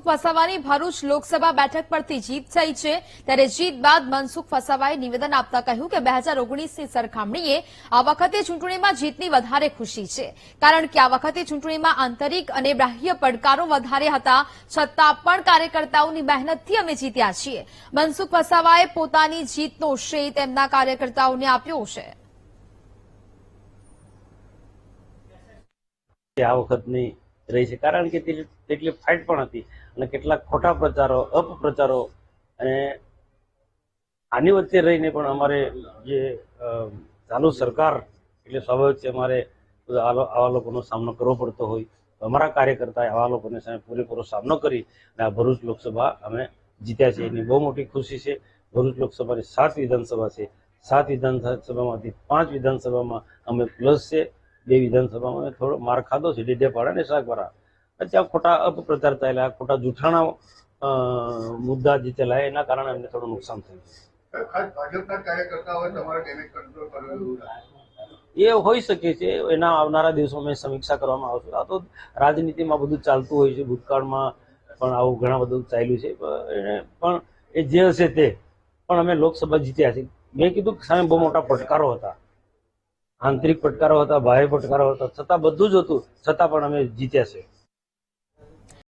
મનસુખ વસાવાની ભરૂચ લોકસભા બેઠક પરથી જીત થઈ છે ત્યારે જીત બાદ મનસુખ વસાવાએ નિવેદન આપતા કહ્યું કે 2019ની સરખામણીએ આ વખતે ચૂંટણીમાં જીતની વધારે ખુશી છે કારણ કે આ વખતે ચૂંટણીમાં આંતરિક અને બાહ્ય પડકારો વધારે હતા છતાં પણ કાર્યકર્તાઓની મહેનતથી અમે જીત્યા છીએ। મનસુખ વસાવાએ પોતાની જીતનો શ્રેય તેમના કાર્યકર્તાઓને આપ્યો છે। આ વખતની રહી છે કારણ કે તેટલી ફાઇટ પણ હતી અને કેટલાક ખોટા પ્રચારો અપપ્રચારો અને આની વચ્ચે રહીને પણ અમારે જે ચાલુ સરકાર એટલે સ્વાભાવિક છે અમારે આવા લોકોનો સામનો કરવો પડતો હોય તો અમારા કાર્યકર્તાએ આવા લોકોને સામે પૂરેપૂરો સામનો કરી અને આ ભરૂચ લોકસભા અમે જીત્યા છે એની બહુ મોટી ખુશી છે। ભરૂચ લોકસભાની 7 વિધાનસભા છે, 7 વિધાનસભામાંથી 5 વિધાનસભામાં અમે પ્લસ છે, 2 વિધાનસભામાં થોડો માર ખાધો છે, ડેડિયાપાડા અને શાકવારા। ત્યાં ખોટા અપપ્રચાર થયેલા, ખોટા જૂઠાણા મુદ્દા જીતેલા એના કારણે અમને થોડું નુકસાન થયું। એ હોઈ શકે છે, એના આવનારા દિવસોમાં સમીક્ષા કરવામાં આવશે। આ તો રાજનીતિમાં બધું ચાલતું હોય છે, ભૂતકાળમાં પણ આવું ઘણા બધું ચાલ્યું છે પણ એ જે હશે તે પણ અમે લોકસભા જીત્યા છે। મેં કીધું કે સામે બહુ મોટા પડકારો હતા, આંતરિક પડકારો હતા, બાહ્ય પડકારો હતા, છતાં બધું જ હતું, છતાં પણ અમે જીત્યા છે।